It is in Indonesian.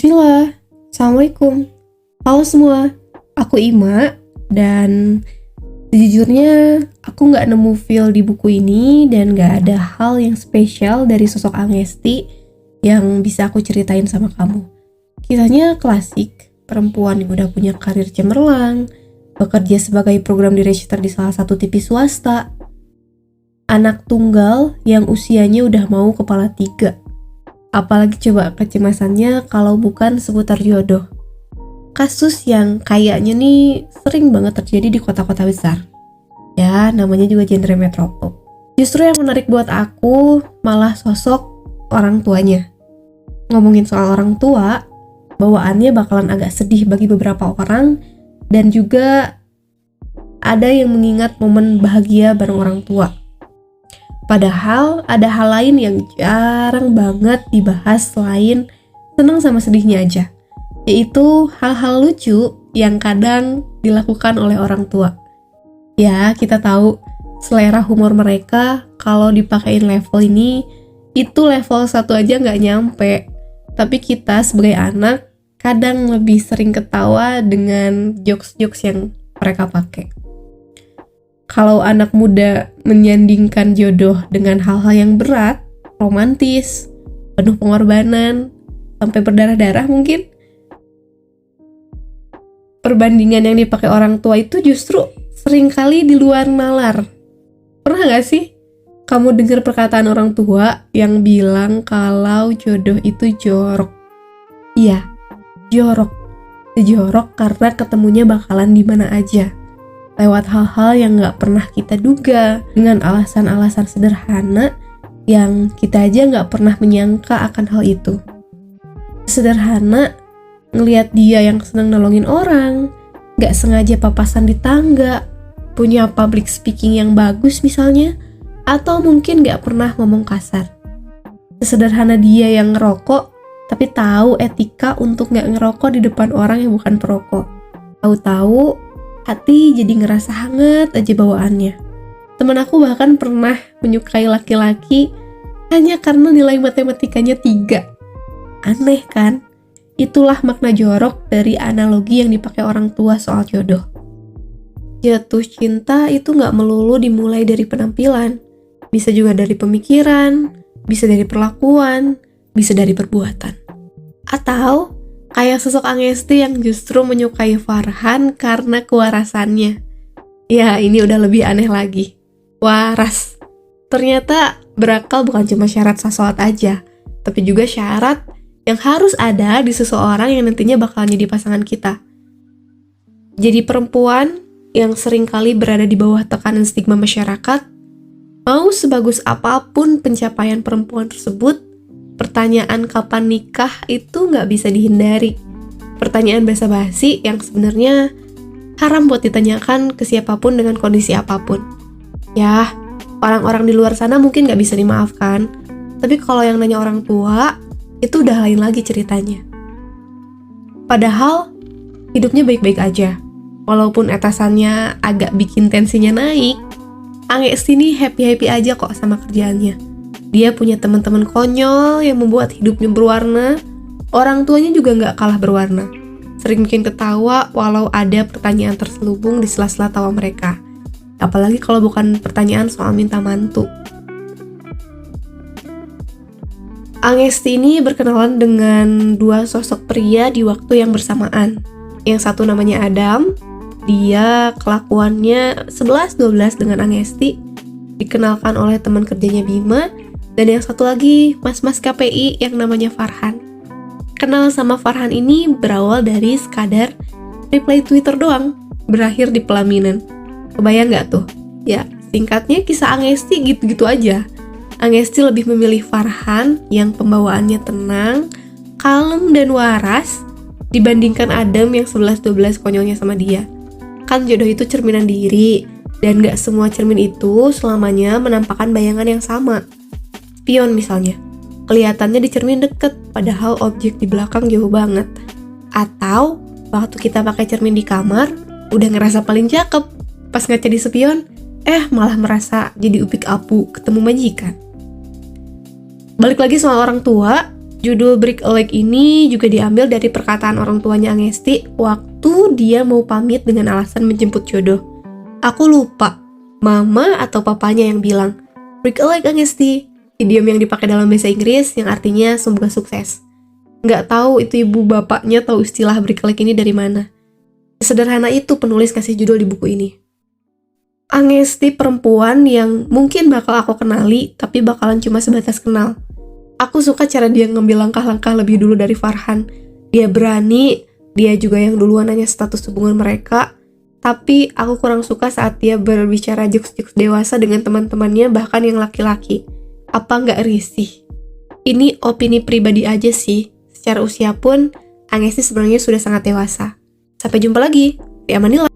Bismillah, Assalamualaikum. Halo semua, aku Ima, dan sejujurnya aku nggak nemu feel di buku ini dan nggak ada hal yang spesial dari sosok Angesti yang bisa aku ceritain sama kamu. Kisahnya klasik, perempuan yang udah punya karir cemerlang, bekerja sebagai program director di salah satu TV swasta, anak tunggal yang usianya udah mau kepala 3. Apalagi coba kecemasannya kalau bukan seputar jodoh. Kasus yang kayaknya nih sering banget terjadi di kota-kota besar. Ya, namanya juga genre metropol. Justru yang menarik buat aku malah sosok orang tuanya. Ngomongin soal orang tua, bawaannya bakalan agak sedih bagi beberapa orang, dan juga ada yang mengingat momen bahagia bareng orang tua. Padahal ada hal lain yang jarang banget dibahas selain seneng sama sedihnya aja, yaitu hal-hal lucu yang kadang dilakukan oleh orang tua. Ya, kita tahu selera humor mereka kalau dipakein level ini, itu level 1 aja nggak nyampe. Tapi kita sebagai anak kadang lebih sering ketawa dengan jokes-jokes yang mereka pakai. Kalau anak muda menyandingkan jodoh dengan hal-hal yang berat, romantis, penuh pengorbanan, sampai berdarah-darah mungkin, perbandingan yang dipakai orang tua itu justru seringkali di luar nalar. Pernah gak sih kamu dengar perkataan orang tua yang bilang kalau jodoh itu jorok? Iya, jorok. Jorok karena ketemunya bakalan di mana aja, lewat hal-hal yang gak pernah kita duga, dengan alasan-alasan sederhana yang kita aja gak pernah menyangka akan hal itu. Sederhana, ngelihat dia yang senang nolongin orang, gak sengaja papasan di tangga, punya public speaking yang bagus misalnya, atau mungkin gak pernah ngomong kasar. Sesederhana dia yang ngerokok, tapi tahu etika untuk gak ngerokok di depan orang yang bukan perokok. Tahu-tahu hati jadi ngerasa hangat aja bawaannya. Temen aku bahkan pernah menyukai laki-laki hanya karena nilai matematikanya 3. Aneh kan? Itulah makna jorok dari analogi yang dipakai orang tua soal jodoh. Jatuh cinta itu gak melulu dimulai dari penampilan. Bisa juga dari pemikiran, bisa dari perlakuan, bisa dari perbuatan. Atau kayak sosok Angesti yang justru menyukai Farhan karena kewarasannya. Ya, ini udah lebih aneh lagi. Waras. Ternyata berakal bukan cuma syarat sasoat aja, tapi juga syarat yang harus ada di seseorang yang nantinya bakal jadi pasangan kita. Jadi perempuan yang seringkali berada di bawah tekanan stigma masyarakat, mau sebagus apapun pencapaian perempuan tersebut, pertanyaan kapan nikah itu nggak bisa dihindari. Pertanyaan basa-basi yang sebenarnya haram buat ditanyakan ke siapapun dengan kondisi apapun. Ya, orang-orang di luar sana mungkin nggak bisa dimaafkan, tapi kalau yang nanya orang tua, itu udah lain lagi ceritanya. Padahal, hidupnya baik-baik aja. Walaupun etasannya agak bikin tensinya naik, Angesti ini happy-happy aja kok sama kerjaannya. Dia punya teman-teman konyol yang membuat hidupnya berwarna. Orang tuanya juga nggak kalah berwarna. Sering bikin ketawa walau ada pertanyaan terselubung di sela-sela tawa mereka. Apalagi kalau bukan pertanyaan soal minta mantu. Angesti ini berkenalan dengan 2 sosok pria di waktu yang bersamaan. Yang satu namanya Adam. Dia kelakuannya 11-12 dengan Angesti. Dikenalkan oleh teman kerjanya Bima. Dan yang satu lagi, mas-mas KPI yang namanya Farhan. Kenal sama Farhan ini berawal dari sekadar reply Twitter doang, berakhir di pelaminan. Kebayang gak tuh? Ya, singkatnya kisah Angesti gitu-gitu aja. Angesti lebih memilih Farhan yang pembawaannya tenang, kalem dan waras, dibandingkan Adam yang 11-12 konyolnya sama dia. Kan jodoh itu cerminan diri, dan gak semua cermin itu selamanya menampakkan bayangan yang sama. Spion misalnya, kelihatannya di cermin deket, padahal objek di belakang jauh banget. Atau waktu kita pakai cermin di kamar, udah ngerasa paling cakep, pas ngaca di spion, malah merasa jadi upik apu ketemu majikan. Balik lagi soal orang tua, Judul Break a Leg ini juga diambil dari perkataan orang tuanya Angesti waktu dia mau pamit dengan alasan menjemput jodoh. Aku lupa, mama atau papanya yang bilang, "Break a leg Angesti." Idiom yang dipakai dalam bahasa Inggris yang artinya semoga sukses. Nggak tahu itu ibu bapaknya tahu istilah break a leg ini dari mana. Sederhana itu penulis kasih judul di buku ini. Angesti perempuan yang mungkin bakal aku kenali, tapi bakalan cuma sebatas kenal. Aku suka cara dia ngambil langkah-langkah lebih dulu dari Farhan. Dia berani, dia juga yang duluan nanya status hubungan mereka. Tapi aku kurang suka saat dia berbicara jokes-jokes dewasa dengan teman-temannya, bahkan yang laki-laki. Apa nggak risih? Ini opini pribadi aja sih. Secara usia pun, Angesti sebenarnya sudah sangat dewasa. Sampai jumpa lagi. Di Amanillah.